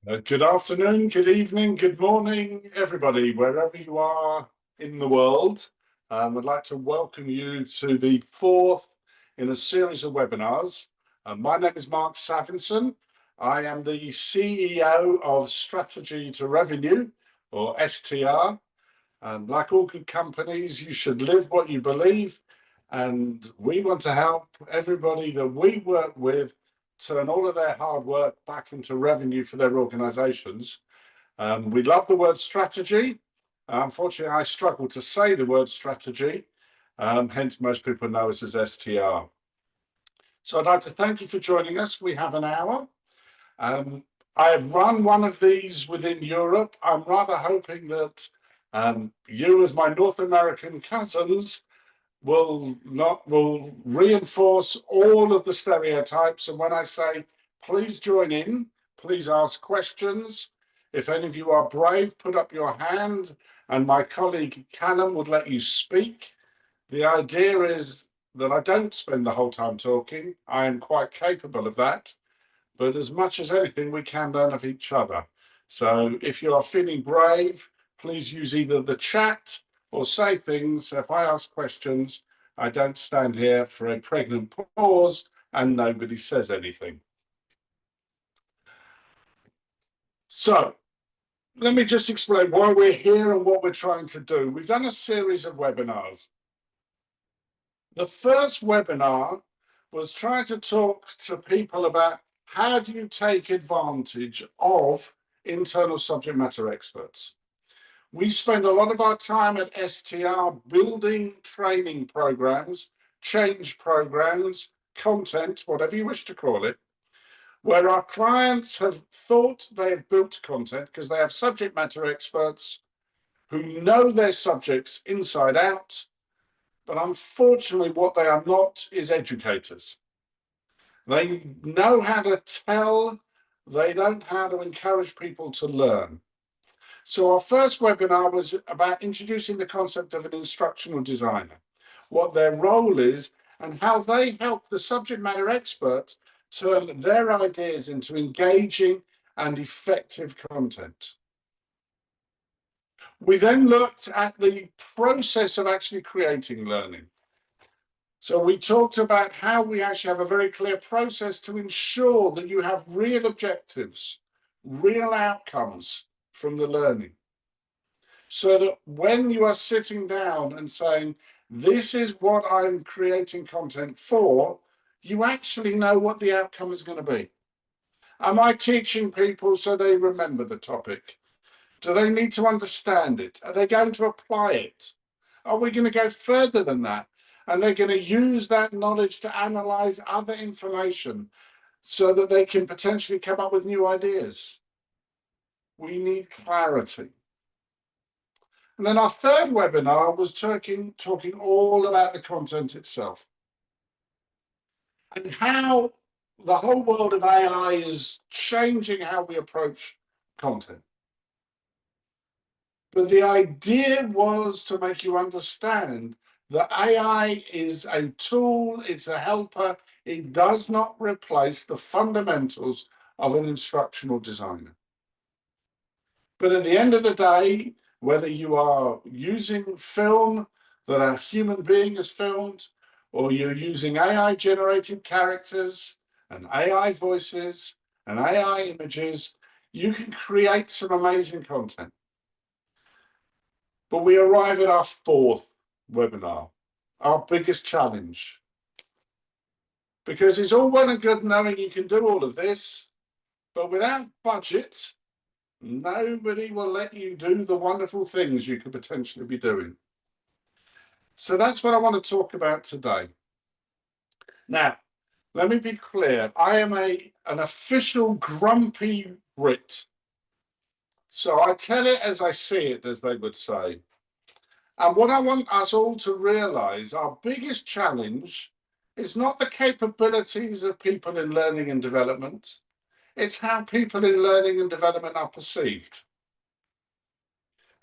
Good afternoon, good evening, good morning, everybody, wherever you are in the world. I'd like to welcome you to the fourth in a series of webinars. My name is Mark Savinson. I am the CEO of Strategy to Revenue, or STR. Like all good companies, you should live what you believe. And we want to help everybody that we work with turn all of their hard work back into revenue for their organizations. We love the word strategy. Unfortunately, I struggle to say the word strategy, hence most people know us as STR. So I'd like to thank you for joining us. We have an hour. I have run one of these within Europe. I'm rather hoping that you, as my North American cousins, will reinforce all of the stereotypes. And when I say, please join in, please ask questions. If any of you are brave, put up your hand, and my colleague Callum would let you speak. The idea is that I don't spend the whole time talking. I am quite capable of that. But as much as anything, we can learn of each other. So if you are feeling brave, please use either the chat or say things. If I ask questions, I don't stand here for a pregnant pause and nobody says anything. So let me just explain why we're here and what we're trying to do. We've done a series of webinars. The first webinar was trying to talk to people about how do you take advantage of internal subject matter experts. We spend a lot of our time at STR building training programs, change programs, content, whatever you wish to call it, where our clients have thought they have built content because they have subject matter experts who know their subjects inside out, but unfortunately what they are not is educators. They know how to tell, they don't know how to encourage people to learn. So our first webinar was about introducing the concept of an instructional designer, what their role is and how they help the subject matter expert turn their ideas into engaging and effective content. We then looked at the process of actually creating learning. So we talked about how we actually have a very clear process to ensure that you have real objectives, real outcomes from the learning. So that when you are sitting down and saying, this is what I'm creating content for, you actually know what the outcome is going to be. Am I teaching people so they remember the topic? Do they need to understand it? Are they going to apply it? Are we going to go further than that? And they're going to use that knowledge to analyze other information so that they can potentially come up with new ideas. We need clarity. And then our third webinar was talking all about the content itself and how the whole world of AI is changing how we approach content. But the idea was to make you understand that AI is a tool, it's a helper, it does not replace the fundamentals of an instructional designer. But at the end of the day, whether you are using film that a human being has filmed, or you're using AI-generated characters and AI voices and AI images, you can create some amazing content. But we arrive at our fourth webinar, our biggest challenge. Because it's all well and good knowing you can do all of this, but without budget, nobody will let you do the wonderful things you could potentially be doing. So that's what I want to talk about today. Now, let me be clear. I am an official grumpy Brit. So I tell it as I see it, as they would say. And what I want us all to realize, our biggest challenge is not the capabilities of people in learning and development. It's how people in learning and development are perceived.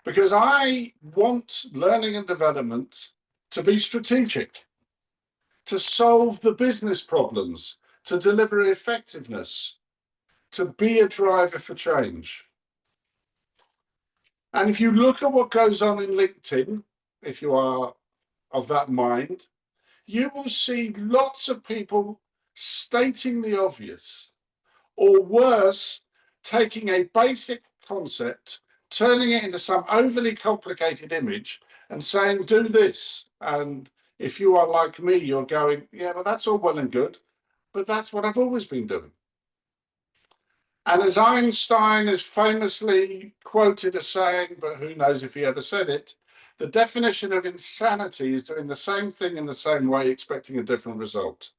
Because I want learning and development to be strategic, to solve the business problems, to deliver effectiveness. to be a driver for change. And if you look at what goes on in LinkedIn, if you are of that mind, you will see lots of people stating the obvious, or worse, taking a basic concept, turning it into some overly complicated image and saying, do this. And if you are like me, you're going, yeah, well, that's all well and good, but that's what I've always been doing. And as Einstein is famously quoted as saying, but who knows if he ever said it, the definition of insanity is doing the same thing in the same way, expecting a different result.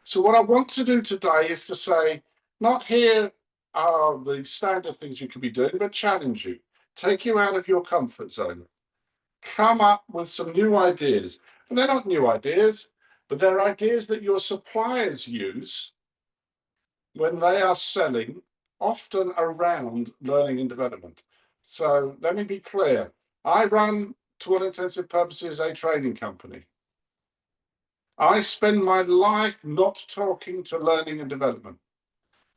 So what I want to do today is to say, not here are the standard things you could be doing, but challenge you, take you out of your comfort zone, come up with some new ideas. And they're not new ideas, but they're ideas that your suppliers use when they are selling, often around learning and development. So let me be clear. I run, to all intensive purposes, a training company. I spend my life not talking to learning and development.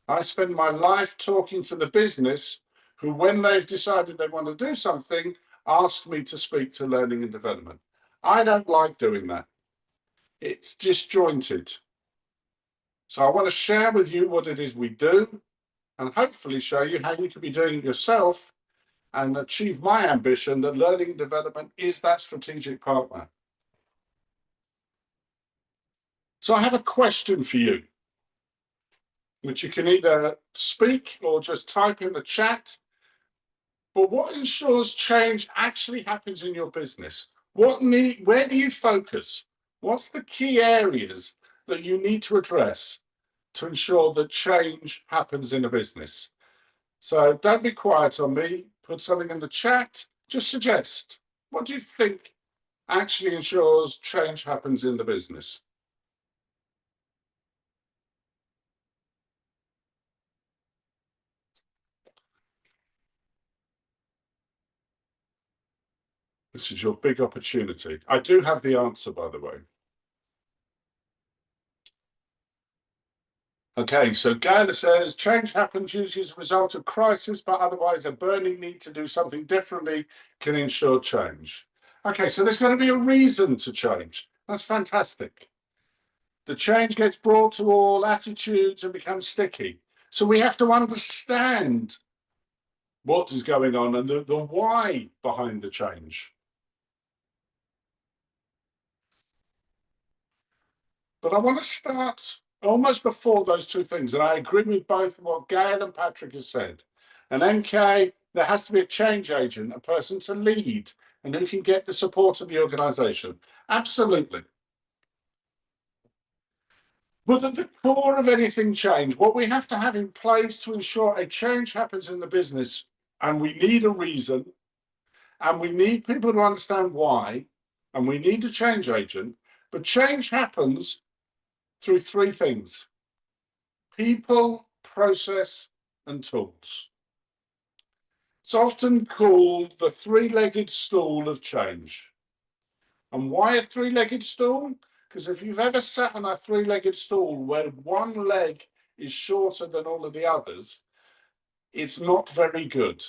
I spend my life talking to the business who, when they've decided they want to do something, ask me to speak to learning and development. I don't like doing that. It's disjointed. So I want to share with you what it is we do and hopefully show you how you can be doing it yourself and achieve my ambition that learning and development is that strategic partner. So I have a question for you, which you can either speak or just type in the chat. But what ensures change actually happens in your business? Where do you focus? What's the key areas that you need to address to ensure that change happens in a business? So don't be quiet on me. Put something in the chat. Just suggest. What do you think actually ensures change happens in the business? This is your big opportunity. I do have the answer, by the way. Okay, so Gail says, change happens usually as a result of crisis, but otherwise a burning need to do something differently can ensure change. Okay, so there's going to be a reason to change. That's fantastic. The change gets brought to all attitudes and becomes sticky. So we have to understand what is going on and the why behind the change. But I want to start almost before those two things, and I agree with both what Gail and Patrick has said. And MK, there has to be a change agent, a person to lead, and who can get the support of the organisation. Absolutely. But at the core of anything change, what we have to have in place to ensure a change happens in the business, and we need a reason, and we need people to understand why, and we need a change agent, but change happens through three things: people, process, and tools. It's often called the three-legged stool of change. And why a three-legged stool? Because if you've ever sat on a three-legged stool where one leg is shorter than all of the others, it's not very good.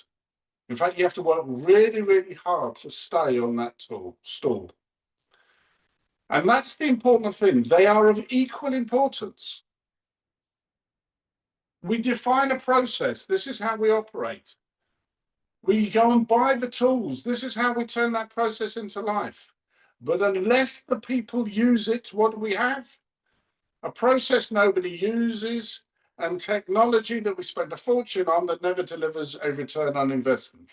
In fact, you have to work really, really hard to stay on that stool. And that's the important thing. They are of equal importance. We define a process. This is how we operate. We go and buy the tools. This is how we turn that process into life. But unless the people use it, what do we have? A process nobody uses and technology that we spend a fortune on that never delivers a return on investment.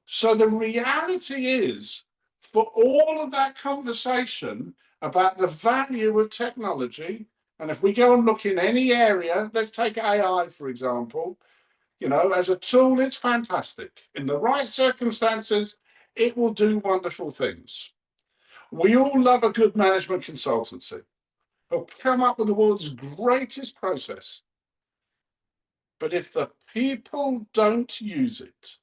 So the reality is, for all of that conversation about the value of technology, and if we go and look in any area, let's take AI, for example, you know, as a tool, it's fantastic. In the right circumstances, it will do wonderful things. We all love a good management consultancy. They'll come up with the world's greatest process. But if the people don't use it,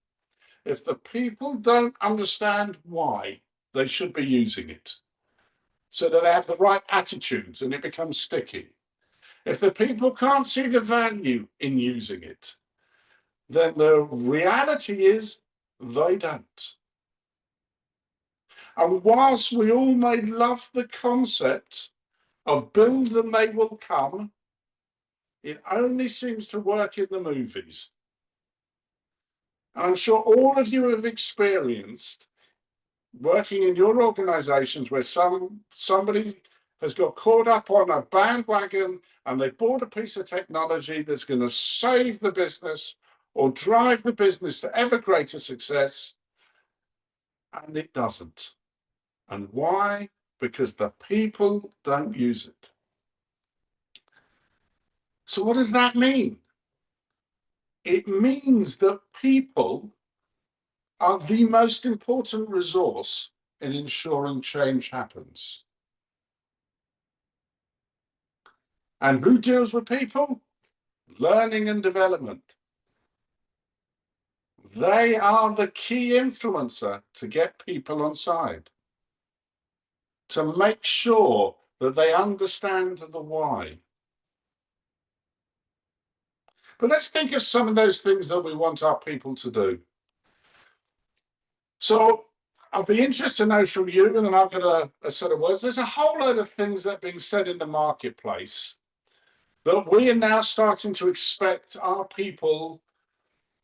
if the people don't understand why they should be using it, so that they have the right attitudes and it becomes sticky, If the people can't see the value in using it, then the reality is they don't. And whilst we all may love the concept of build and they will come, it only seems to work in the movies. And I'm sure all of you have experienced working in your organizations where somebody has got caught up on a bandwagon and they bought a piece of technology that's going to save the business or drive the business to ever greater success, and it doesn't. And why? Because the people don't use it. So what does that mean? It means that people are the most important resource in ensuring change happens. And who deals with people? Learning and development. They are the key influencer to get people on side, to make sure that they understand the why. But let's think of some of those things that we want our people to do. So I'll be interested to know from you, and then I've got a set of words. There's a whole load of things that are being said in the marketplace that we are now starting to expect our people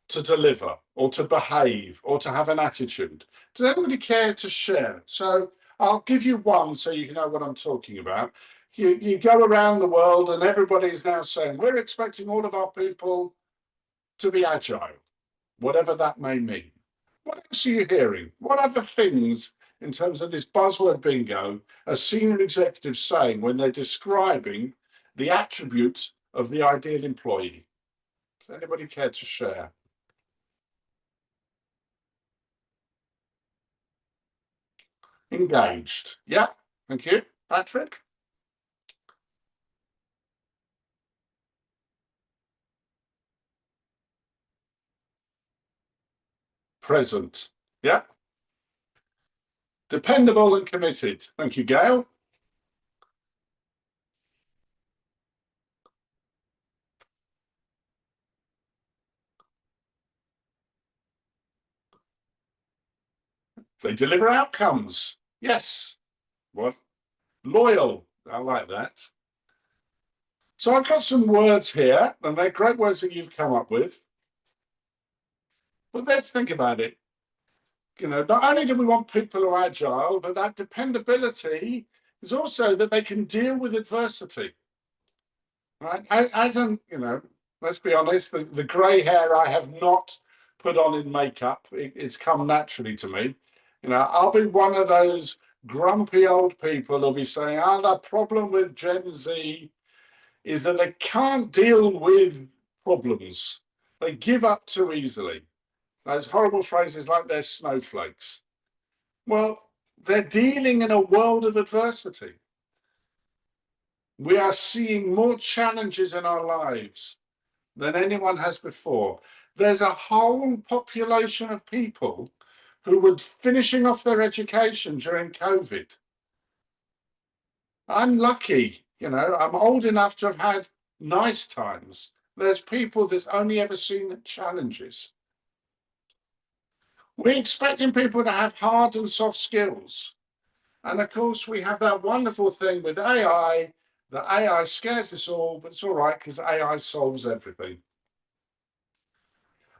to deliver or to behave or to have an attitude. Does anybody care to share? So I'll give you one so you know what I'm talking about. You go around the world and everybody is now saying, we're expecting all of our people to be agile, whatever that may mean. What else are you hearing? What other things in terms of this buzzword bingo are senior executives saying when they're describing the attributes of the ideal employee? Does anybody care to share? Engaged. Yeah, thank you. Patrick? Present. Yeah. Dependable and committed. Thank you, Gail. They deliver outcomes. Yes. What? Loyal. I like that. So I've got some words here, and they're great words that you've come up with. But let's think about it. You know, not only do we want people who are agile, but that dependability is also that they can deal with adversity. Right? As an, you know, let's be honest, the grey hair I have not put on in makeup, it's come naturally to me. You know, I'll be one of those grumpy old people who'll be saying, oh, the problem with Gen Z is that they can't deal with problems. They give up too easily. Those horrible phrases like they're snowflakes. Well, they're dealing in a world of adversity. We are seeing more challenges in our lives than anyone has before. There's a whole population of people who were finishing off their education during COVID. I'm lucky, you know, I'm old enough to have had nice times. There's people that's only ever seen challenges. We're expecting people to have hard and soft skills. And of course, we have that wonderful thing with AI, that AI scares us all, but it's all right because AI solves everything.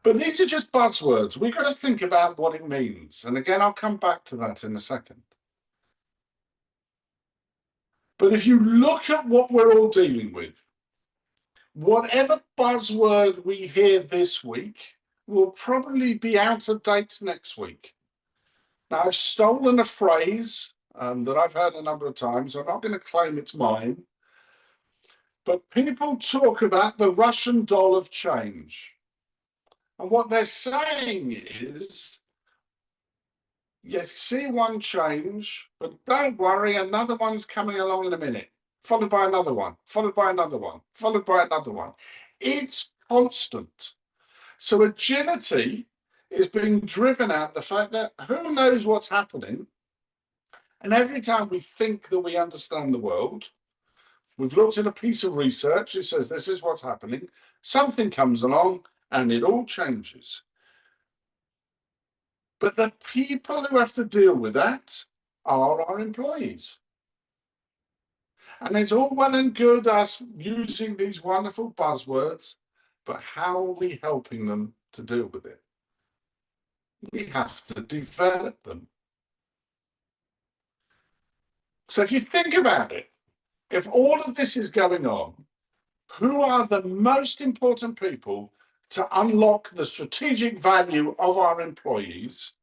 But these are just buzzwords. We've got to think about what it means. And again, I'll come back to that in a second. But if you look at what we're all dealing with, whatever buzzword we hear this week will probably be out of date next week. Now, I've stolen a phrase that I've heard a number of times. I'm not going to claim it's mine. But people talk about the Russian doll of change. And what they're saying is, you see one change, but don't worry, another one's coming along in a minute, followed by another one, followed by another one, followed by another one. It's constant. So agility is being driven out the fact that who knows what's happening. And every time we think that we understand the world, We've looked at a piece of research. It says this is what's happening. Something comes along and it all changes. But the people who have to deal with that are our employees. And it's all well and good us using these wonderful buzzwords, but how are we helping them to deal with it? We have to develop them. So if you think about it, if all of this is going on, who are the most important people to unlock the strategic value of our employees?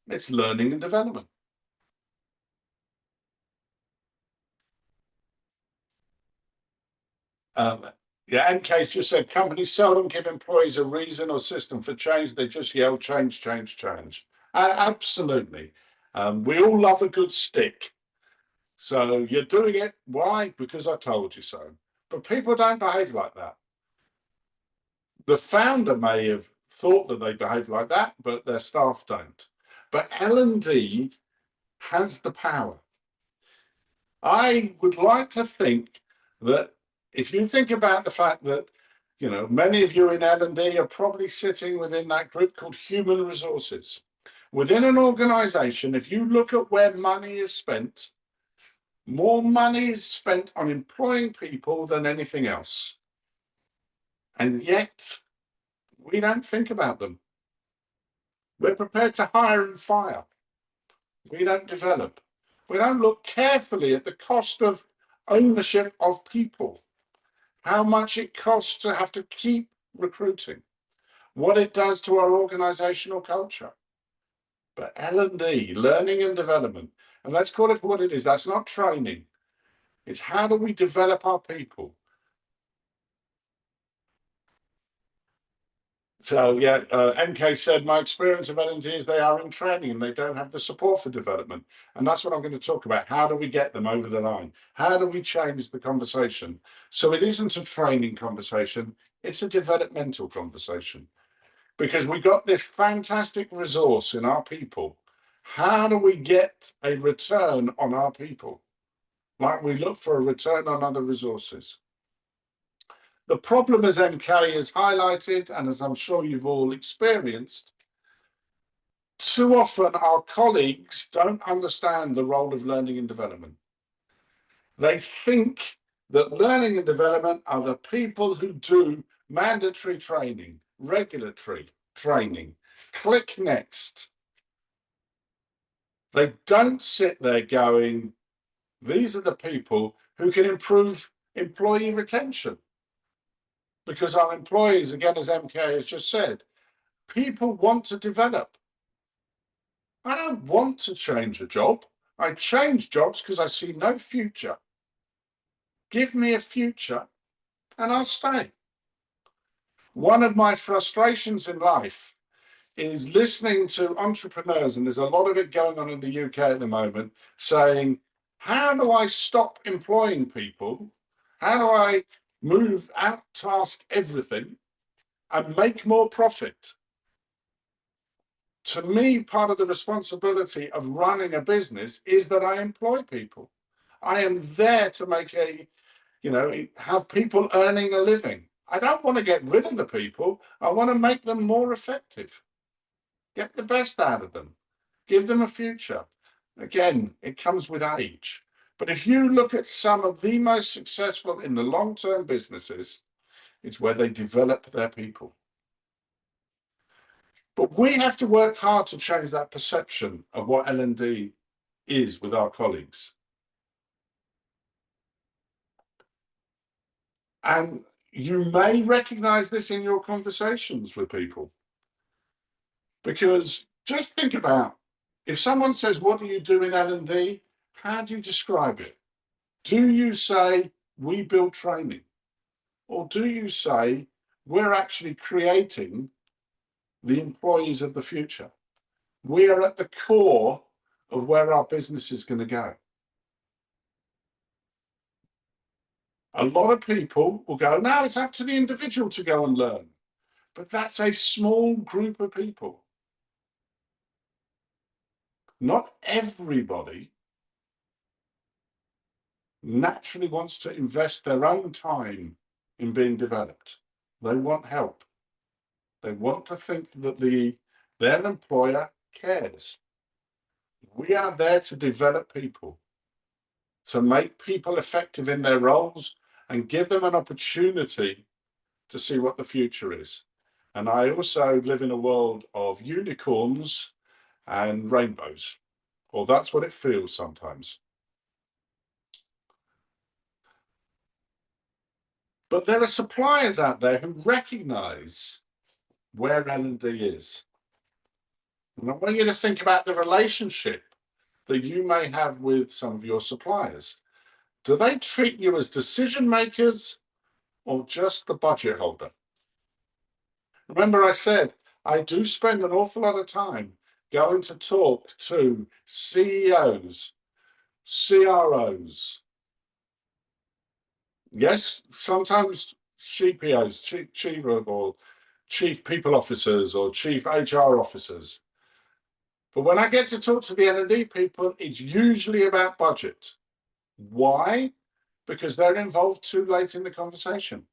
It's learning and development. Yeah, MK's just said companies seldom give employees a reason or system for change. They just yell change, change, change. Absolutely. We all love a good stick. So you're doing it. Why? Because I told you so. But people don't behave like that. The founder may have thought that they behave like that, but their staff don't. But L&D has the power. I would like to think that if you think about the fact that, you know, many of you in L&D are probably sitting within that group called human resources. Within an organization, if you look at where money is spent, more money is spent on employing people than anything else. And yet, we don't think about them. We're prepared to hire and fire. We don't develop. We don't look carefully at the cost of ownership of people, how much it costs to have to keep recruiting, what it does to our organizational culture. But L&D, learning and development, and let's call it for what it is, that's not training. It's how do we develop our people? So yeah, MK said, my experience of L&D is they are in training and they don't have the support for development. And that's what I'm going to talk about. How do we get them over the line? How do we change the conversation? So it isn't a training conversation, it's a developmental conversation. Because we got this fantastic resource in our people. How do we get a return on our people? Like we look for a return on other resources. The problem, as MK has highlighted, and as I'm sure you've all experienced, too often our colleagues don't understand the role of learning and development. They think that learning and development are the people who do mandatory training, regulatory training, click next. They don't sit there going, these are the people who can improve employee retention. Because our employees, again, as MK has just said, people want to develop. I don't want to change a job. I change jobs because I see no future. Give me a future and I'll stay. One of my frustrations in life is listening to entrepreneurs, and there's a lot of it going on in the UK at the moment, saying, how do I stop employing people? How do I move out task everything and make more profit? To me, part of the responsibility of running a business is that I employ people. I am there to make have people earning a living. I don't want to get rid of the people. I want to make them more effective. Get the best out of them. Give them a future. Again, it comes with age. But if you look at some of the most successful in the long-term businesses, it's where they develop their people. But we have to work hard to change that perception of what L&D is with our colleagues. And you may recognize this in your conversations with people. Because just think about, if someone says, what do you do in L&D? How do you describe it? Do you say, we build training? Or do you say, we're actually creating the employees of the future? We are at the core of where our business is going to go. A lot of people will go, no, it's up to the individual to go and learn. But that's a small group of people. Not everybody naturally wants to invest their own time in being developed. They want help. They want to think that their employer cares. We are there to develop people, to make people effective in their roles and give them an opportunity to see what the future is. And I also live in a world of unicorns and rainbows, or that's what it feels sometimes. But there are suppliers out there who recognize where L&D is. And I want you to think about the relationship that you may have with some of your suppliers. Do they treat you as decision makers or just the budget holder? Remember, I said I do spend an awful lot of time going to talk to CEOs, CROs, yes, sometimes CPOs, chief people officers or chief HR officers. But when I get to talk to the L&D people, it's usually about budget. Why? Because they're involved too late in the conversation.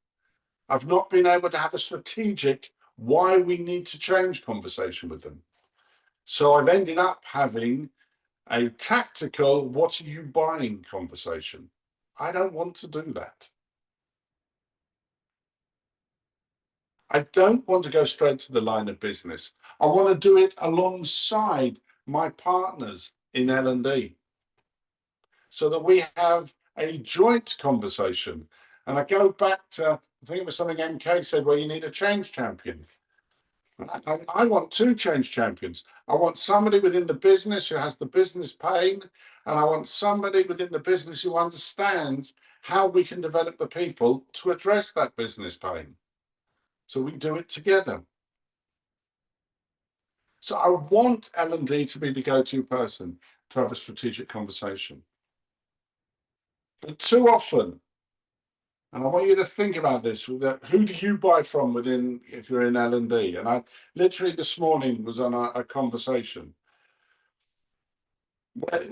I've not been able to have a strategic why we need to change conversation with them. So I've ended up having a tactical what are you buying conversation. I don't want to do that. I don't want to go straight to the line of business. I want to do it alongside my partners in L&D so that we have a joint conversation. And I go back to, I think it was something MK said, where you need a change champion. I want two change champions. I want somebody within the business who has the business pain, and I want somebody within the business who understands how we can develop the people to address that business pain. So we do it together. So I want L&D to be the go-to person to have a strategic conversation. But too often, and I want you to think about this, that who do you buy from within, if you're in L&D? And I literally this morning was on a conversation.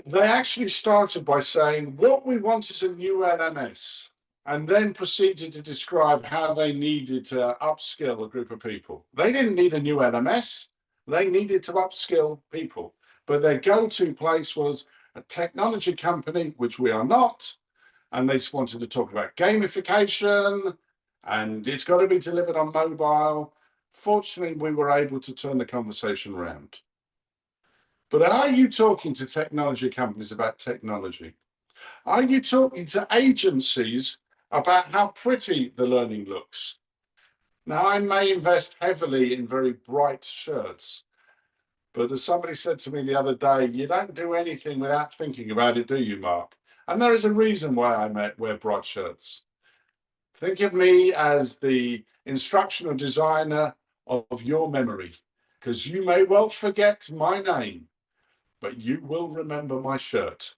They actually started by saying, what we want is a new LMS, and then proceeded to describe how they needed to upskill a group of people. They didn't need a new LMS, they needed to upskill people. But their go-to place was a technology company, which we are not, and they just wanted to talk about gamification, and it's got to be delivered on mobile. Fortunately, we were able to turn the conversation around. But are you talking to technology companies about technology? Are you talking to agencies about how pretty the learning looks? Now, I may invest heavily in very bright shirts, but as somebody said to me the other day, you don't do anything without thinking about it, do you, Mark? And there is a reason why I wear bright shirts. Think of me as the instructional designer of your memory, because you may well forget my name, but you will remember my shirt.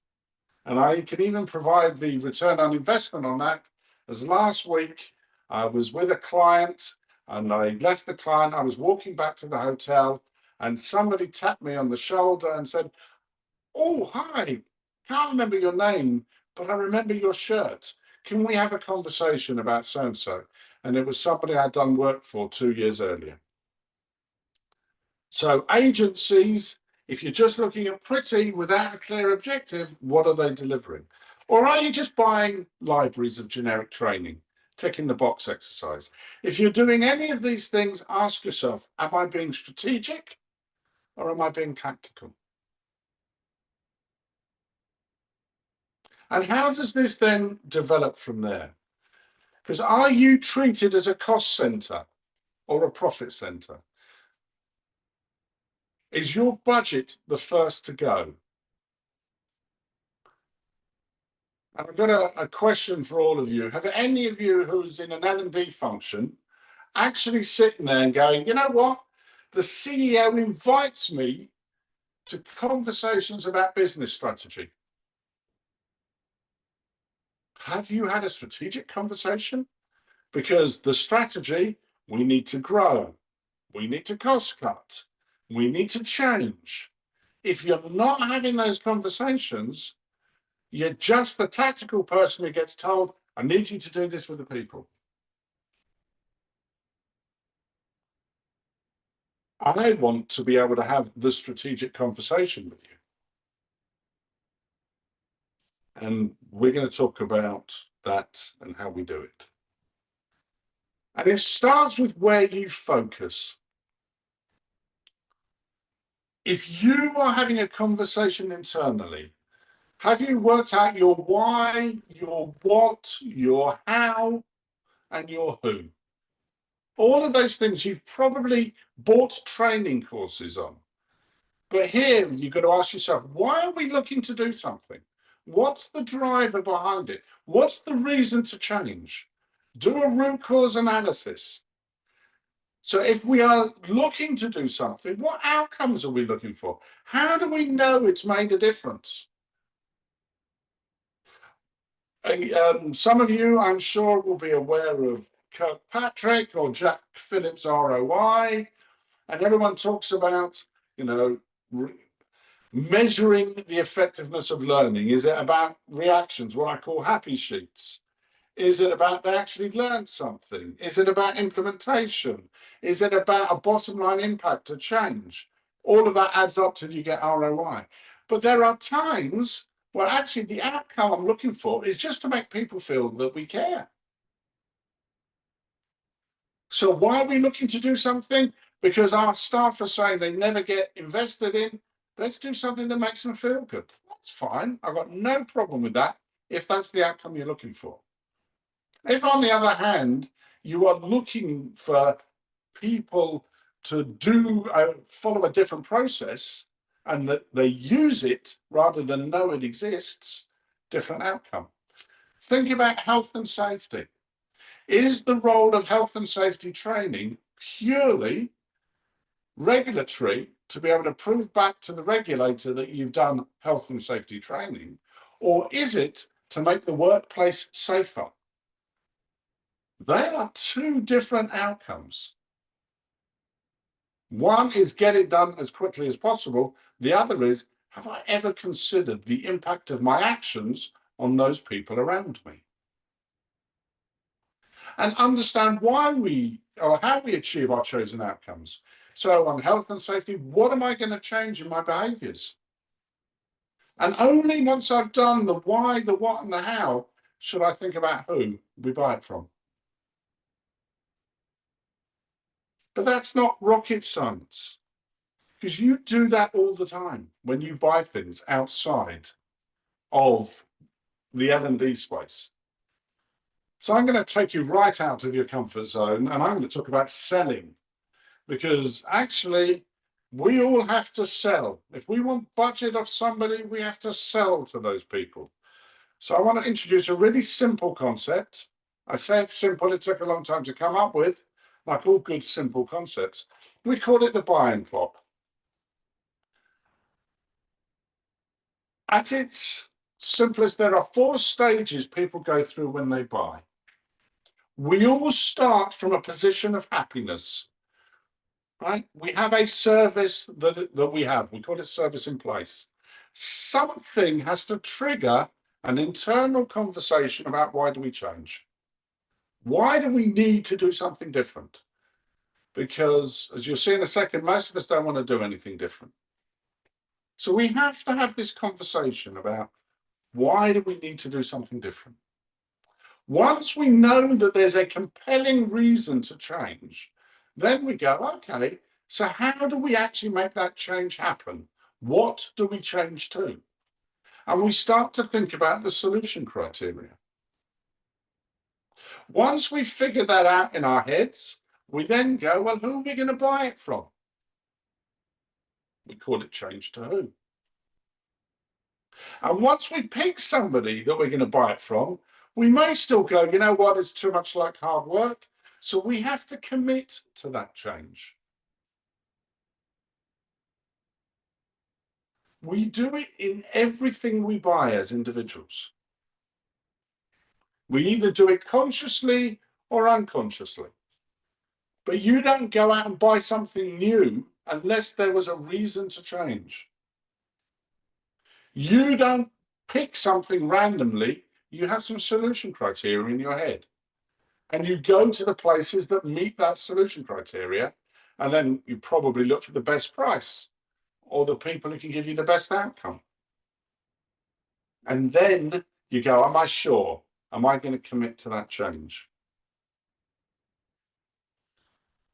And I can even provide the return on investment on that, as last week I was with a client and I left the client, I was walking back to the hotel and somebody tapped me on the shoulder and said, oh, hi, can't remember your name, but I remember your shirt. Can we have a conversation about so-and-so? And it was somebody I'd done work for 2 years earlier. So agencies, if you're just looking at pretty without a clear objective, what are they delivering? Or are you just buying libraries of generic training, ticking the box exercise? If you're doing any of these things, ask yourself, am I being strategic or am I being tactical? And how does this then develop from there? Because are you treated as a cost center or a profit center? Is your budget the first to go? And I've got a question for all of you. Have any of you who's in an L&D function actually sitting there and going, you know what? The CEO invites me to conversations about business strategy. Have you had a strategic conversation? Because the strategy, we need to grow. We need to cost cut. We need to change. If you're not having those conversations, You're just the tactical person who gets told, I need you to do this with the people. I want to be able to have the strategic conversation with you. And we're going to talk about that and how we do it. And it starts with where you focus. If you are having a conversation internally, have you worked out your why, your what, your how, and your who? All of those things you've probably bought training courses on. But here you've got to ask yourself, why are we looking to do something? What's the driver behind it? What's the reason to change? Do a root cause analysis. So if we are looking to do something, what outcomes are we looking for? How do we know it's made a difference? Some of you, I'm sure, will be aware of Kirkpatrick or Jack Phillips ROI, and everyone talks about, measuring the effectiveness of learning. Is it about reactions, what I call happy sheets? Is it about they actually learned something? Is it about implementation? Is it about a bottom line impact, a change? All of that adds up till you get ROI. But there are times where actually the outcome I'm looking for is just to make people feel that we care. So why are we looking to do something? Because our staff are saying they never get invested in. Let's do something that makes them feel good. That's fine. I've got no problem with that if that's the outcome you're looking for. If, on the other hand, you are looking for people to follow a different process and that they use it rather than know it exists, different outcome. Think about health and safety. Is the role of health and safety training purely regulatory to be able to prove back to the regulator that you've done health and safety training, or is it to make the workplace safer? They are two different outcomes. One is get it done as quickly as possible. The other is, have I ever considered the impact of my actions on those people around me? And understand why or how we achieve our chosen outcomes. So on health and safety, what am I going to change in my behaviors? And only once I've done the why, the what, and the how, should I think about who we buy it from. But that's not rocket science, because you do that all the time when you buy things outside of the L&D space. So I'm going to take you right out of your comfort zone, and I'm going to talk about selling, because actually we all have to sell. If we want budget off somebody, we have to sell to those people. So I want to introduce a really simple concept. I say it's simple, it took a long time to come up with, like all good simple concepts. We call it the buying clock. At its simplest, there are 4 stages people go through when they buy. We all start from a position of happiness, right? We have a service that we call it service in place. Something has to trigger an internal conversation about why do we change? Why do we need to do something different? Because, as you'll see in a second, most of us don't want to do anything different. So we have to have this conversation about why do we need to do something different? Once we know that there's a compelling reason to change, then we go, okay, so how do we actually make that change happen? What do we change to? And we start to think about the solution criteria. Once we figure that out in our heads, we then go, well, who are we going to buy it from? We call it change to who. And once we pick somebody that we're going to buy it from, we may still go, you know what, it's too much like hard work. So we have to commit to that change. We do it in everything we buy as individuals. We either do it consciously or unconsciously. But you don't go out and buy something new unless there was a reason to change. You don't pick something randomly, you have some solution criteria in your head. And you go to the places that meet that solution criteria, and then you probably look for the best price or the people who can give you the best outcome. And then you go, am I sure? Am I going to commit to that change?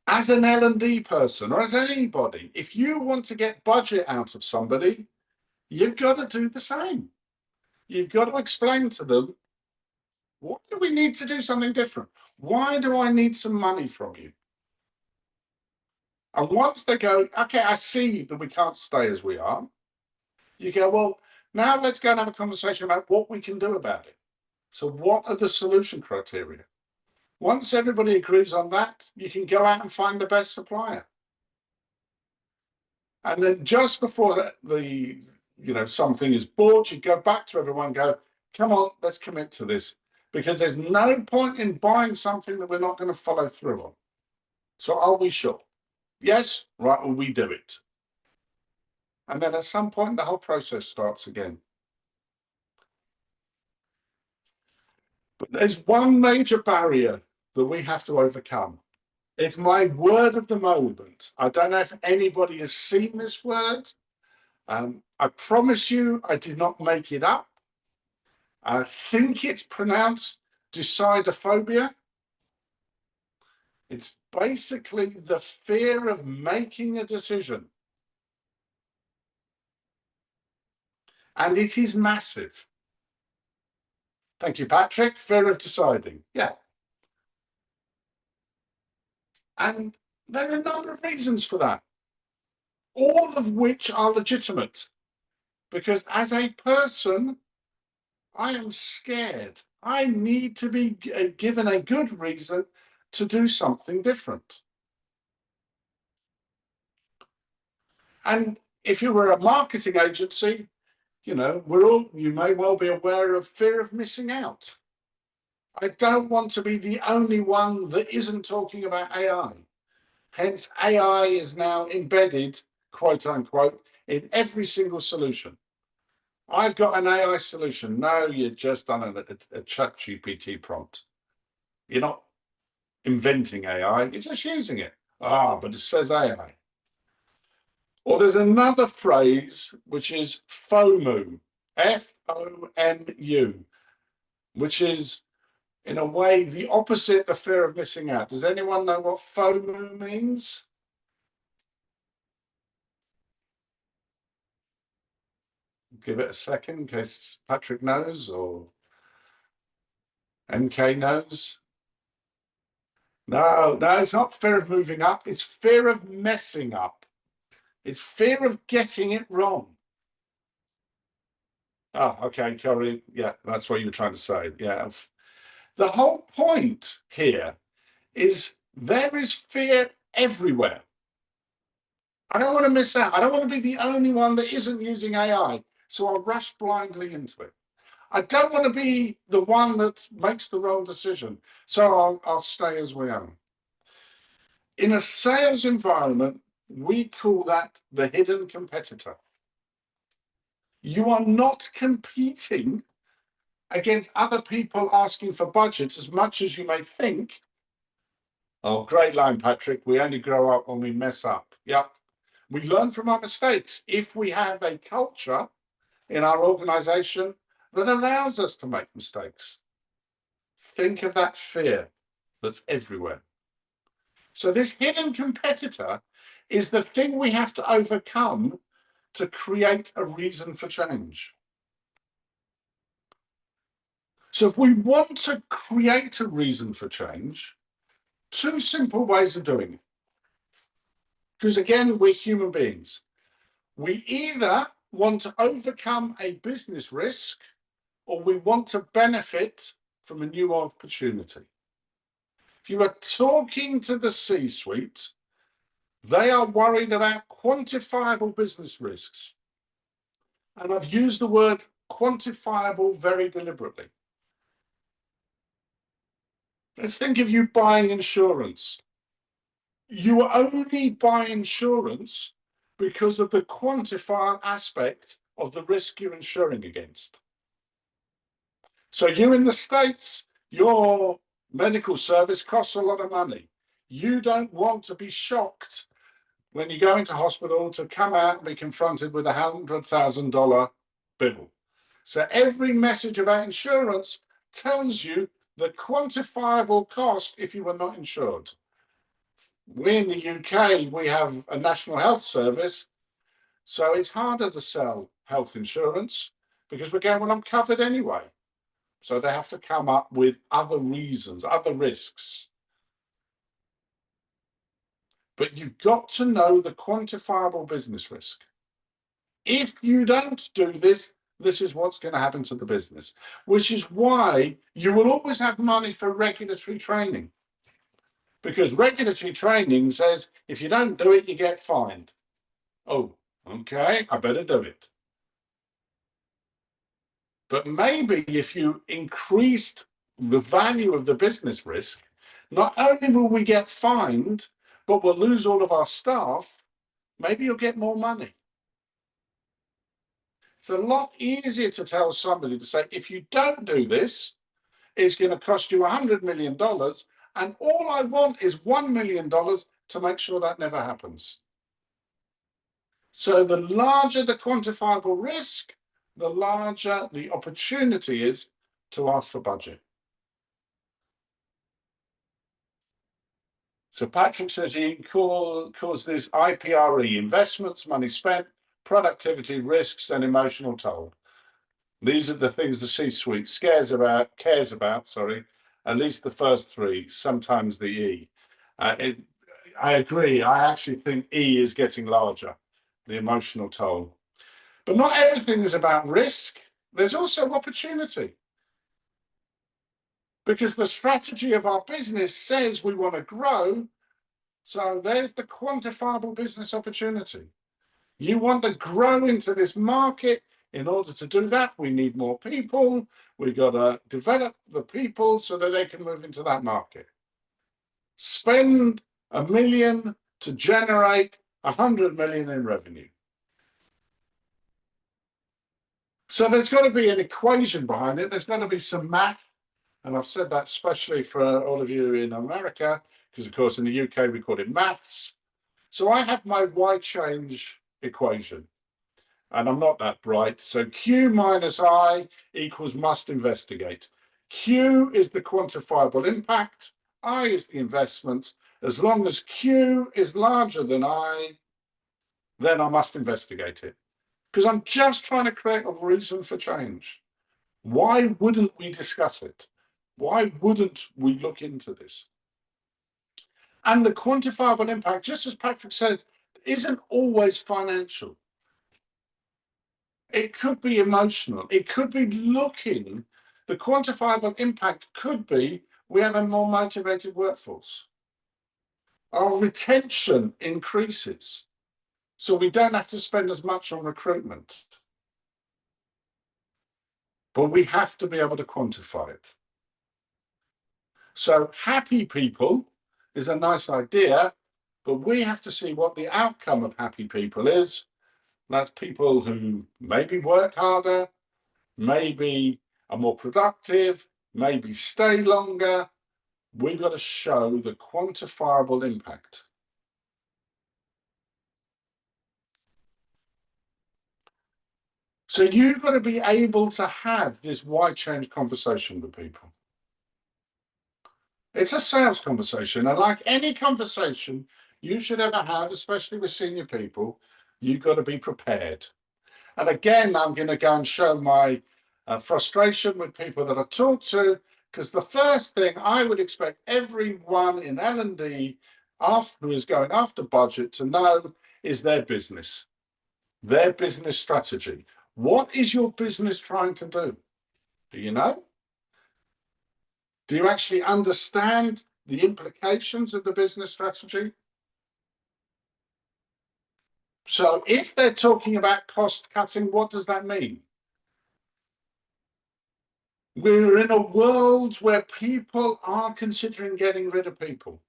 As an L&D person, or as anybody, if you want to get budget out of somebody, you've got to do the same. You've got to explain to them, why do we need to do something different? Why do I need some money from you? And once they go, okay, I see that we can't stay as we are, you go, well, now let's go and have a conversation about what we can do about it. So what are the solution criteria? Once everybody agrees on that, you can go out and find the best supplier. And then just before something is bought, you go back to everyone and go, come on, let's commit to this. Because there's no point in buying something that we're not going to follow through on. So are we sure? Yes, right, well, we do it. And then at some point, the whole process starts again. But there's one major barrier that we have to overcome. It's my word of the moment. I don't know if anybody has seen this word. I promise you, I did not make it up. I think it's pronounced decidophobia. It's basically the fear of making a decision. And it is massive. Thank you, Patrick. Fear of deciding. Yeah. And there are a number of reasons for that, all of which are legitimate. Because as a person, I am scared. I need to be given a good reason to do something different. And if you were a marketing agency, you may well be aware of fear of missing out. I don't want to be the only one that isn't talking about AI. Hence, AI is now embedded, quote unquote, in every single solution. I've got an AI solution. No, you've just done a ChatGPT prompt. You're not inventing AI, you're just using it. But it says AI. Or there's another phrase, which is FOMU, FOMU, which is, in a way, the opposite of fear of missing out. Does anyone know what FOMU means? Give it a second in case Patrick knows or MK knows. No, it's not fear of moving up. It's fear of messing up. It's fear of getting it wrong. Oh, okay, Corey. Yeah, that's what you were trying to say. Yeah. The whole point here is there is fear everywhere. I don't want to miss out. I don't want to be the only one that isn't using AI, so I'll rush blindly into it. I don't want to be the one that makes the wrong decision, so I'll stay as we are. In a sales environment, we call that the hidden competitor. You are not competing against other people asking for budgets as much as you may think. Oh, great line, Patrick. We only grow up when we mess up. Yep. We learn from our mistakes. If we have a culture in our organization that allows us to make mistakes, think of that fear that's everywhere. So this hidden competitor is the thing we have to overcome to create a reason for change. So if we want to create a reason for change, two simple ways of doing it. Because again, we're human beings. We either want to overcome a business risk or we want to benefit from a new opportunity. If you are talking to the C-suite, they are worried about quantifiable business risks. And I've used the word quantifiable very deliberately. Let's think of you buying insurance. You only buy insurance because of the quantifiable aspect of the risk you're insuring against. So you in the States, your medical service costs a lot of money. You don't want to be shocked when you go into hospital to come out and be confronted with $100,000 bill. So every message about insurance tells you the quantifiable cost if you were not insured. We in the UK, we have a National Health Service, so it's harder to sell health insurance because we're going, well, I'm covered anyway. So they have to come up with other reasons, other risks. But you've got to know the quantifiable business risk. If you don't do this, this is what's going to happen to the business, which is why you will always have money for regulatory training. Because regulatory training says if you don't do it, you get fined. Oh, okay, I better do it. But maybe if you increased the value of the business risk, not only will we get fined, but we'll lose all of our staff, maybe you'll get more money. It's a lot easier to tell somebody to say, if you don't do this, it's going to cost you $100 million, and all I want is $1 million to make sure that never happens. So the larger the quantifiable risk, the larger the opportunity is to ask for budget. So Patrick says he calls this IPRE, investments, money spent, productivity, risks, and emotional toll. These are the things the C-suite cares about, at least the first three, sometimes the E. I agree. I actually think E is getting larger, the emotional toll. But not everything is about risk. There's also opportunity. Because the strategy of our business says we want to grow. So there's the quantifiable business opportunity. You want to grow into this market. In order to do that, we need more people. We've got to develop the people so that they can move into that market. Spend $1 million to generate 100 million in revenue. So there's got to be an equation behind it. There's got to be some math. And I've said that especially for all of you in America, because of course in the UK we call it maths. So I have my Y change equation, and I'm not that bright. So Q minus I equals must investigate. Q is the quantifiable impact. I is the investment. As long as Q is larger than I, then I must investigate it. Because I'm just trying to create a reason for change. Why wouldn't we discuss it? Why wouldn't we look into this? And the quantifiable impact, just as Patrick said, isn't always financial. It could be emotional. It could be looking. The quantifiable impact could be we have a more motivated workforce. Our retention increases, so we don't have to spend as much on recruitment. But we have to be able to quantify it. So happy people is a nice idea, but we have to see what the outcome of happy people is. That's people who maybe work harder, maybe are more productive, maybe stay longer. We've got to show the quantifiable impact. So you've got to be able to have this why change conversation with people. It's a sales conversation, and like any conversation you should ever have, especially with senior people, you've got to be prepared. And again, I'm going to go and show my frustration with people that I talk to, because the first thing I would expect everyone in L&D who is going after budget to know is their business strategy. What is your business trying to do? Do you know? Do you actually understand the implications of the business strategy? So if they're talking about cost cutting, what does that mean? We're in a world where people are considering getting rid of people.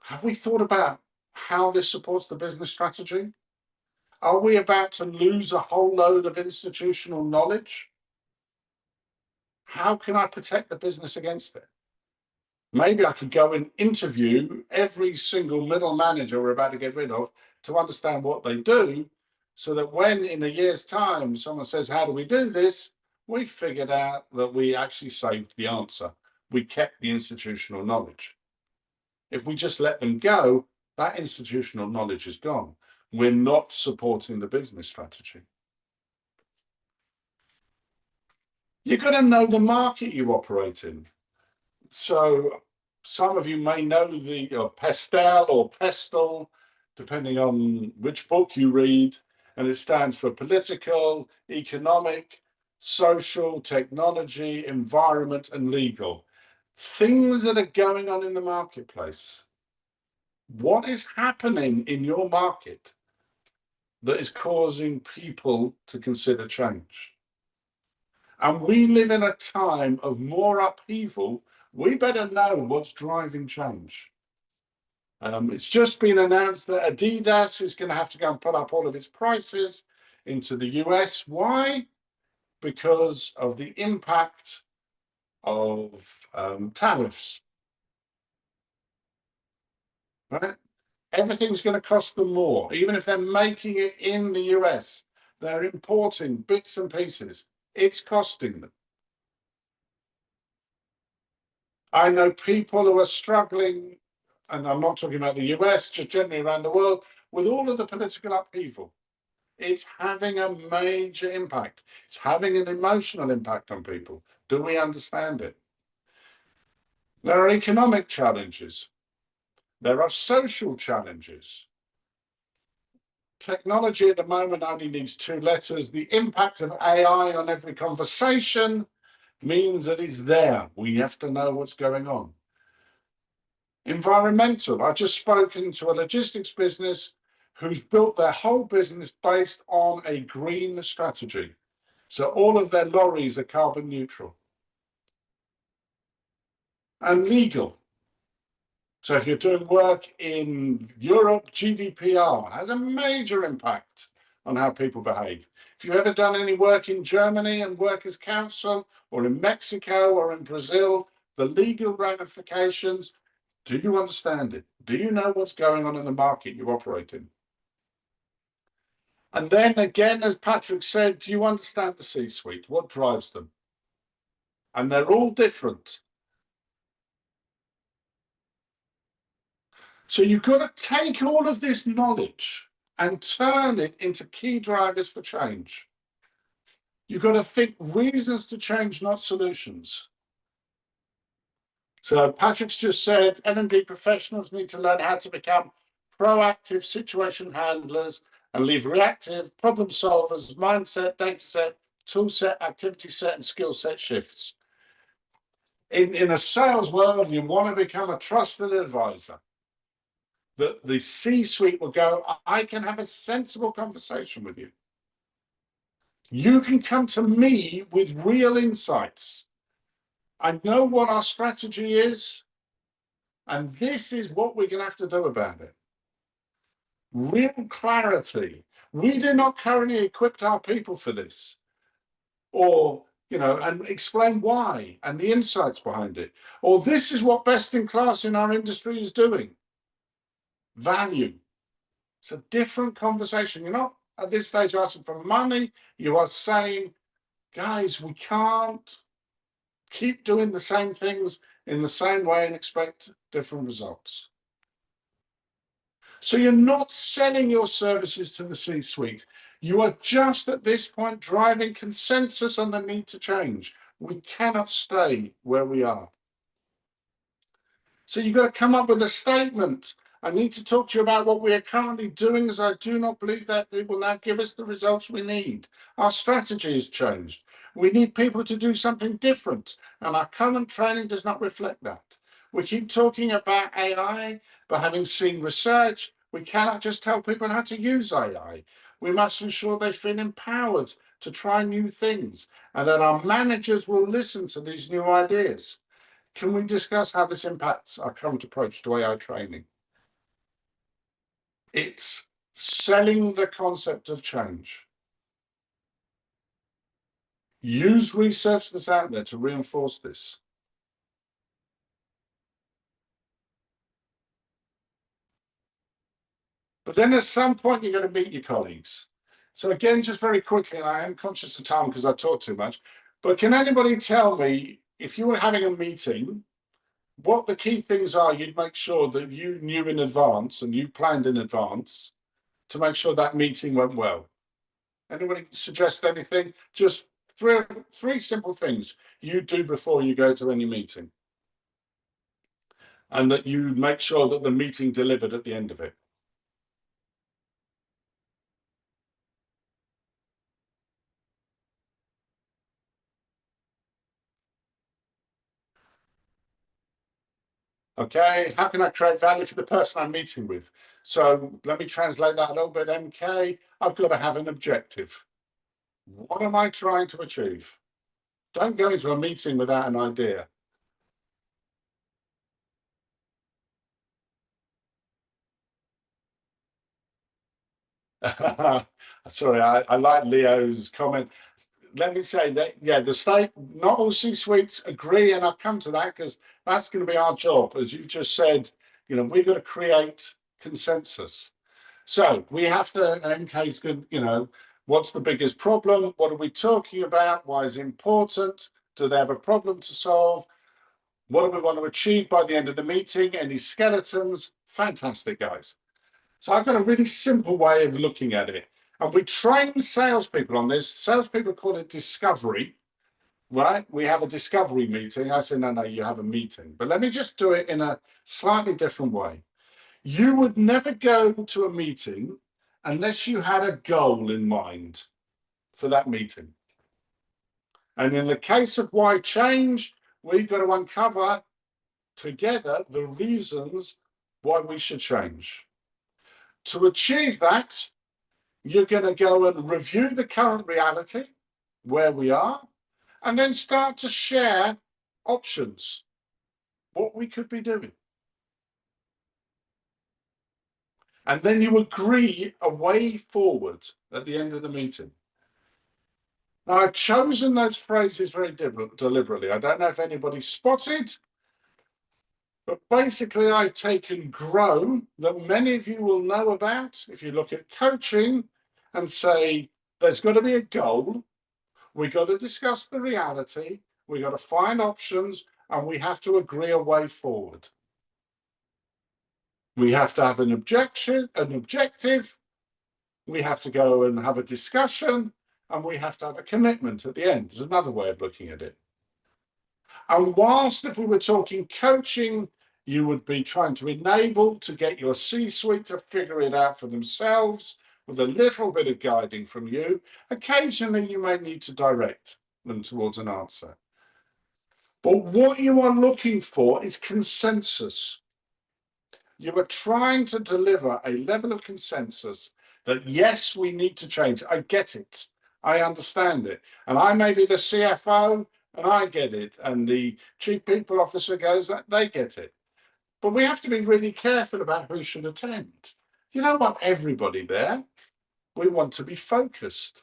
Have we thought about how this supports the business strategy? Are we about to lose a whole load of institutional knowledge? How can I protect the business against it? Maybe I could go and interview every single middle manager we're about to get rid of to understand what they do, so that when in a year's time someone says, how do we do this? We figured out that we actually saved the answer. We kept the institutional knowledge. If we just let them go, that institutional knowledge is gone. We're not supporting the business strategy. You've got to know the market you operate in. So some of you may know the PESTEL or PESTEL, depending on which book you read, and it stands for political, economic, social, technology, environment, and legal. Things that are going on in the marketplace. What is happening in your market that is causing people to consider change? And we live in a time of more upheaval. We better know what's driving change. It's just been announced that Adidas is going to have to go and put up all of its prices into the US. Why? Because of the impact of tariffs. Right? Everything's going to cost them more, even if they're making it in the US. They're importing bits and pieces. It's costing them. I know people who are struggling, and I'm not talking about the US, just generally around the world, with all of the political upheaval. It's having a major impact. It's having an emotional impact on people. Do we understand it? There are economic challenges. There are social challenges. Technology at the moment only needs 2 letters. The impact of AI on every conversation means that it's there. We have to know what's going on. Environmental. I just spoken to a logistics business who's built their whole business based on a green strategy. So all of their lorries are carbon neutral. And legal. So if you're doing work in Europe, GDPR has a major impact on how people behave. If you've ever done any work in Germany and Workers' Council, or in Mexico or in Brazil, the legal ramifications, do you understand it? Do you know what's going on in the market you operate in? And then again, as Patrick said, do you understand the C-suite? What drives them? And they're all different. So you've got to take all of this knowledge and turn it into key drivers for change. You've got to think reasons to change, not solutions. So Patrick's just said L&D professionals need to learn how to become proactive situation handlers and leave reactive problem solvers, mindset, data set, tool set, activity set, and skill set shifts. In a sales world, you want to become a trusted advisor. That the C-suite will go, I can have a sensible conversation with you. You can come to me with real insights. I know what our strategy is, and this is what we're going to have to do about it. Real clarity. We do not currently equip our people for this. Or, and explain why and the insights behind it. Or this is what best in class in our industry is doing. Value. It's a different conversation. You're not at this stage asking for money. You are saying, guys, we can't keep doing the same things in the same way and expect different results. So you're not selling your services to the C-suite. You are just at this point driving consensus on the need to change. We cannot stay where we are. So you've got to come up with a statement. I need to talk to you about what we are currently doing, as I do not believe that it will now give us the results we need. Our strategy has changed. We need people to do something different, and our current training does not reflect that. We keep talking about AI, but having seen research, we cannot just tell people how to use AI. We must ensure they feel empowered to try new things, and that our managers will listen to these new ideas. Can we discuss how this impacts our current approach to AI training? It's selling the concept of change. Use research that's out there to reinforce this. But then at some point, you're going to meet your colleagues. So again, just very quickly, and I am conscious of time because I talk too much, but can anybody tell me, if you were having a meeting, what the key things are you'd make sure that you knew in advance and you planned in advance to make sure that meeting went well? Anybody suggest anything? Just three simple things you do before you go to any meeting, and that you make sure that the meeting delivered at the end of it. Okay, how can I create value for the person I'm meeting with? So let me translate that a little bit, MK. I've got to have an objective. What am I trying to achieve? Don't go into a meeting without an idea. Sorry, I like Leo's comment. Let me say that, yeah, not all C-suites agree, and I'll come to that because that's going to be our job. As you've just said, we've got to create consensus. So we have to, MK's good, what's the biggest problem? What are we talking about? Why is it important? Do they have a problem to solve? What do we want to achieve by the end of the meeting? Any skeletons? Fantastic, guys. So I've got a really simple way of looking at it. And we train salespeople on this. Salespeople call it discovery, right? We have a discovery meeting. I say, no, you have a meeting. But let me just do it in a slightly different way. You would never go to a meeting unless you had a goal in mind for that meeting. And in the case of why change, we've got to uncover together the reasons why we should change. To achieve that, you're going to go and review the current reality, where we are, and then start to share options, what we could be doing. And then you agree a way forward at the end of the meeting. Now, I've chosen those phrases very deliberately. I don't know if anybody spotted, but basically I've taken grow, that many of you will know about if you look at coaching, and say there's got to be a goal. We got to discuss the reality. We got to find options, and we have to agree a way forward. We have to have an objective. We have to go and have a discussion, and we have to have a commitment at the end. There's another way of looking at it. And whilst if we were talking coaching, you would be trying to enable to get your C-suite to figure it out for themselves with a little bit of guiding from you. Occasionally, you may need to direct them towards an answer. But what you are looking for is consensus. You are trying to deliver a level of consensus that, yes, we need to change. I get it. I understand it. And I may be the CFO and I get it. And the chief people officer goes, they get it. But we have to be really careful about who should attend. You don't want everybody there. We want to be focused.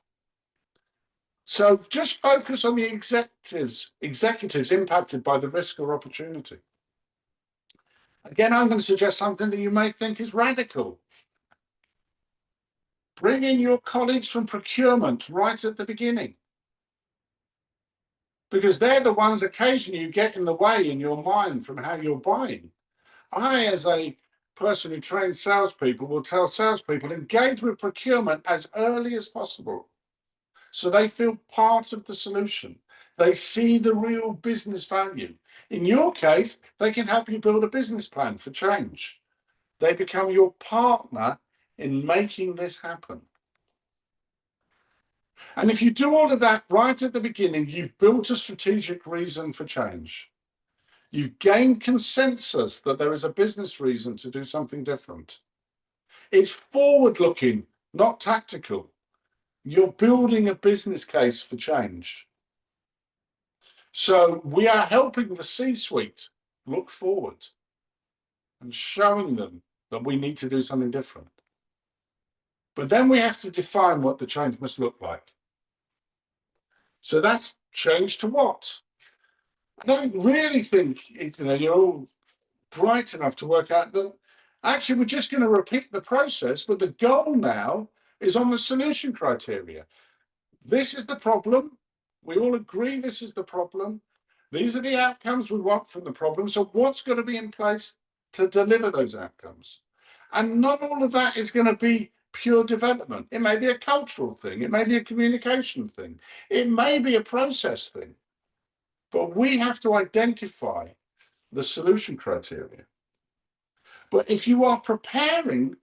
So just focus on the executives impacted by the risk or opportunity. Again, I'm going to suggest something that you may think is radical. Bring in your colleagues from procurement right at the beginning, because they're the ones occasionally you get in the way in your mind from how you're buying. I, as a person who trains salespeople, will tell salespeople engage with procurement as early as possible so they feel part of the solution. They see the real business value. In your case, they can help you build a business plan for change. They become your partner in making this happen. And if you do all of that right at the beginning, you've built a strategic reason for change. You've gained consensus that there is a business reason to do something different. It's forward-looking, not tactical. You're building a business case for change. So we are helping the C-suite look forward and showing them that we need to do something different. But then we have to define what the change must look like. So that's changed to what? I don't really think you're all bright enough to work out that actually we're just going to repeat the process, but the goal now is on the solution criteria. This is the problem. We all agree this is the problem. These are the outcomes we want from the problem. So what's going to be in place to deliver those outcomes? And not all of that is going to be pure development. It may be a cultural thing. It may be a communication thing. It may be a process thing. But we have to identify the solution criteria. But if you are preparing,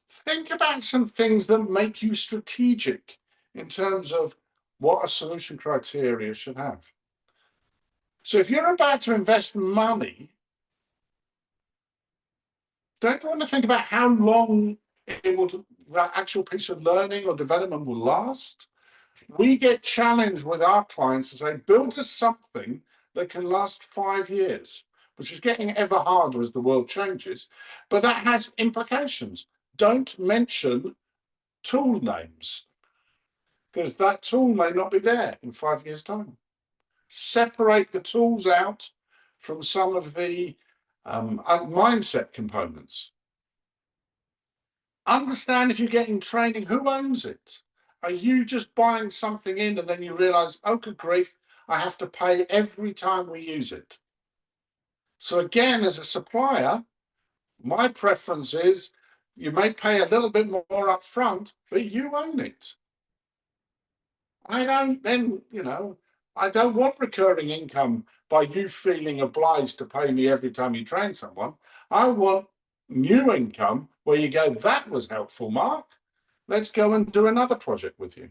think about some things that make you strategic in terms of what a solution criteria should have. So if you're about to invest money, don't you want to think about how long that actual piece of learning or development will last? We get challenged with our clients to say, build us something that can last 5 years, which is getting ever harder as the world changes, but that has implications. Don't mention tool names, because that tool may not be there in 5 years' time. Separate the tools out from some of the mindset components. Understand if you're getting training, who owns it? Are you just buying something in and then you realize, oh, good grief, I have to pay every time we use it? So again, as a supplier, my preference is you may pay a little bit more up front, but you own it. I don't want recurring income by you feeling obliged to pay me every time you train someone. I want new income where you go, that was helpful, Mark. Let's go and do another project with you.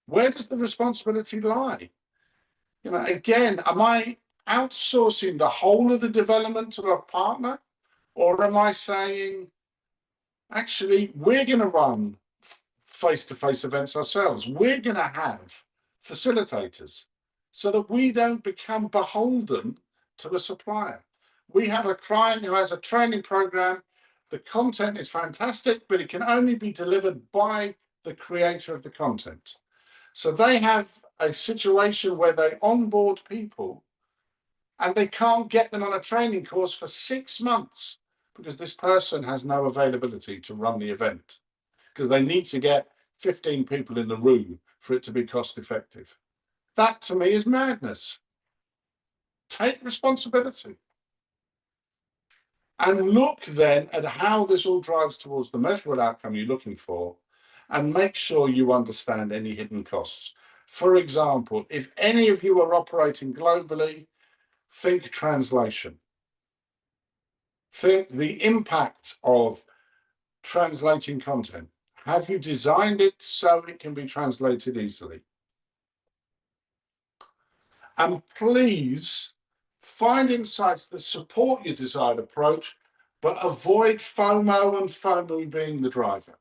Where does the responsibility lie? Again, am I outsourcing the whole of the development to a partner? Or am I saying, actually, we're going to run face-to-face events ourselves. We're going to have facilitators so that we don't become beholden to a supplier. We have a client who has a training program. The content is fantastic, but it can only be delivered by the creator of the content. So they have a situation where they onboard people and they can't get them on a training course for 6 months because this person has no availability to run the event, because they need to get 15 people in the room for it to be cost effective. That to me is madness. Take responsibility. And look then at how this all drives towards the measurable outcome you're looking for, and make sure you understand any hidden costs. For example, if any of you are operating globally, think translation. Think the impact of translating content. Have you designed it so it can be translated easily? And please find insights that support your desired approach, but avoid FOMO and FOMO being the driver,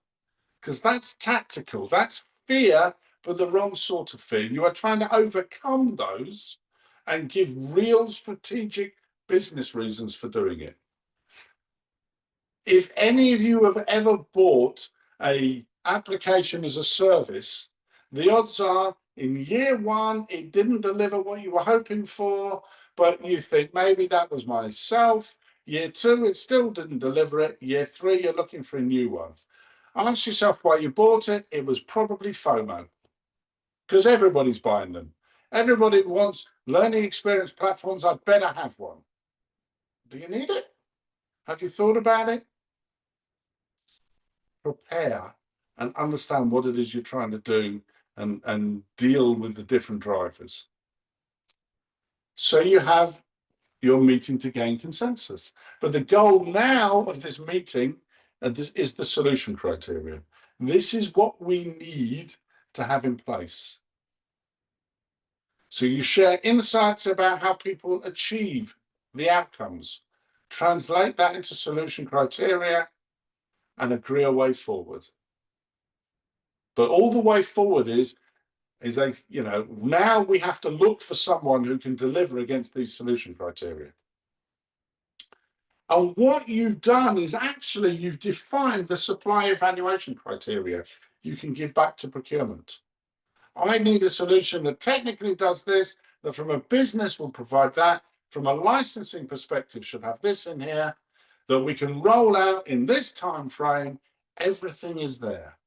because that's tactical. That's fear, but the wrong sort of fear. You are trying to overcome those and give real strategic business reasons for doing it. If any of you have ever bought an application as a service, the odds are in year one, it didn't deliver what you were hoping for, but you think maybe that was myself. Year two, it still didn't deliver it. Year three, you're looking for a new one. Ask yourself why you bought it. It was probably FOMO, because everybody's buying them. Everybody wants learning experience platforms. I better have one. Do you need it? Have you thought about it? Prepare and understand what it is you're trying to do, and deal with the different drivers. So you have your meeting to gain consensus. But the goal now of this meeting is the solution criteria. This is what we need to have in place. So you share insights about how people achieve the outcomes, translate that into solution criteria, and agree a way forward. But all the way forward is now we have to look for someone who can deliver against these solution criteria. And what you've done is actually you've defined the supply evaluation criteria you can give back to procurement. I need a solution that technically does this, that from a business will provide that, from a licensing perspective should have this in here, that we can roll out in this time frame. Everything is there.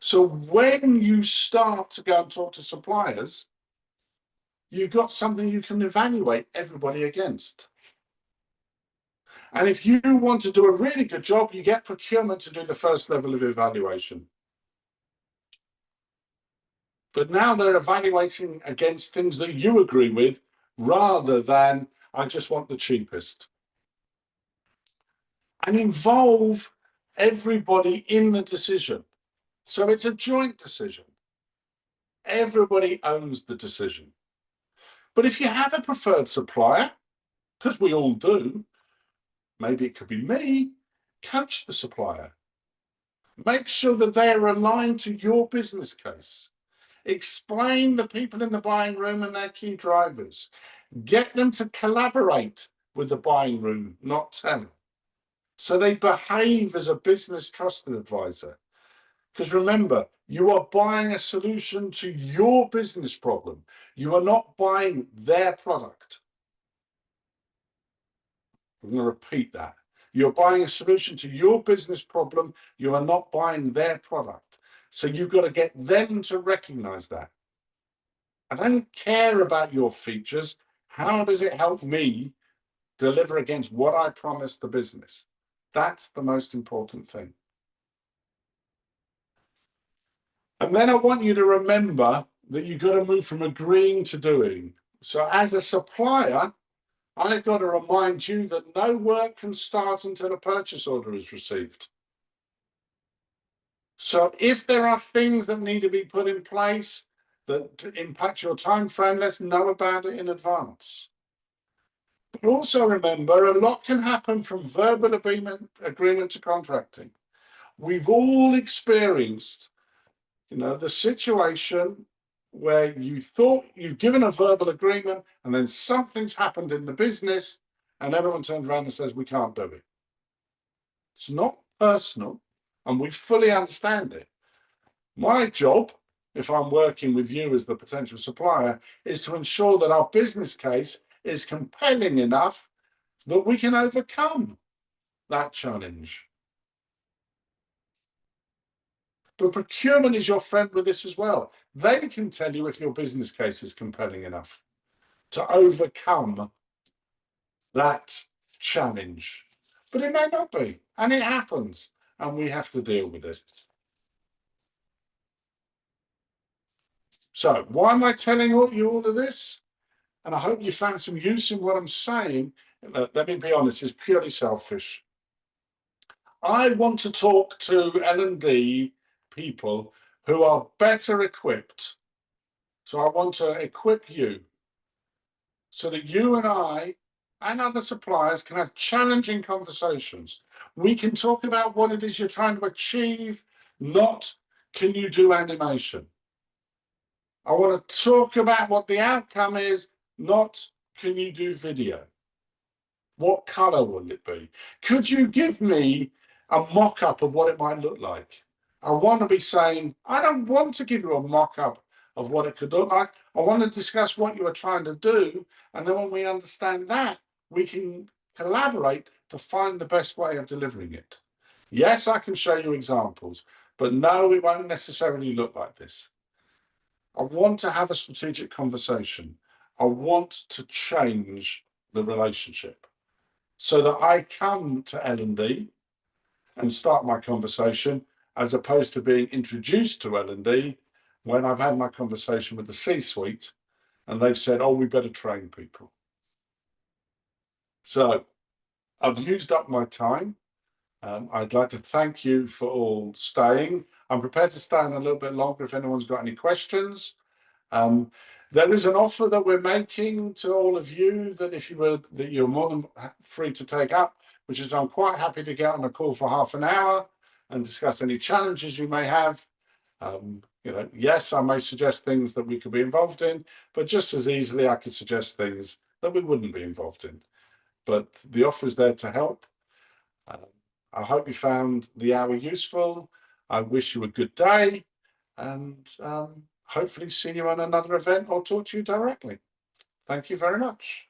So when you start to go and talk to suppliers, you've got something you can evaluate everybody against. And if you want to do a really good job, you get procurement to do the first level of evaluation. But now they're evaluating against things that you agree with rather than I just want the cheapest. And involve everybody in the decision. So it's a joint decision. Everybody owns the decision. But if you have a preferred supplier, because we all do, maybe it could be me, coach the supplier. Make sure that they are aligned to your business case. Explain the people in the buying room and their key drivers. Get them to collaborate with the buying room, not tell. So they behave as a business trusted advisor. Because remember, you are buying a solution to your business problem. You are not buying their product. I'm going to repeat that. You're buying a solution to your business problem. You are not buying their product. So you've got to get them to recognize that. I don't care about your features. How does it help me deliver against what I promised the business? That's the most important thing. And then I want you to remember that you've got to move from agreeing to doing. So as a supplier, I've got to remind you that no work can start until a purchase order is received. So if there are things that need to be put in place that impact your time frame, let's know about it in advance. But also remember, a lot can happen from verbal agreement to contracting. We've all experienced, the situation where you thought you've given a verbal agreement and then something's happened in the business and everyone turns around and says, we can't do it. It's not personal and we fully understand it. My job, if I'm working with you as the potential supplier, is to ensure that our business case is compelling enough that we can overcome that challenge. But procurement is your friend with this as well. They can tell you if your business case is compelling enough to overcome that challenge. But it may not be, and it happens, and we have to deal with it. So why am I telling you all of this? And I hope you found some use in what I'm saying. Let me be honest, it's purely selfish. I want to talk to L&D people who are better equipped. So I want to equip you so that you and I and other suppliers can have challenging conversations. We can talk about what it is you're trying to achieve, not can you do animation. I want to talk about what the outcome is, not can you do video. What color will it be? Could you give me a mock-up of what it might look like? I want to be saying, I don't want to give you a mock-up of what it could look like. I want to discuss what you are trying to do. And then when we understand that, we can collaborate to find the best way of delivering it. Yes, I can show you examples, but no, it won't necessarily look like this. I want to have a strategic conversation. I want to change the relationship so that I come to L&D and start my conversation as opposed to being introduced to L&D when I've had my conversation with the C-suite and they've said, oh, we better train people. So I've used up my time. I'd like to thank you for all staying. I'm prepared to stay on a little bit longer if anyone's got any questions. There is an offer that we're making to all of you that you're more than free to take up, which is I'm quite happy to get on a call for half an hour and discuss any challenges you may have. Yes, I may suggest things that we could be involved in, but just as easily I could suggest things that we wouldn't be involved in. But the offer is there to help. I hope you found the hour useful. I wish you a good day. and hopefully see you on another event or talk to you directly. Thank you very much.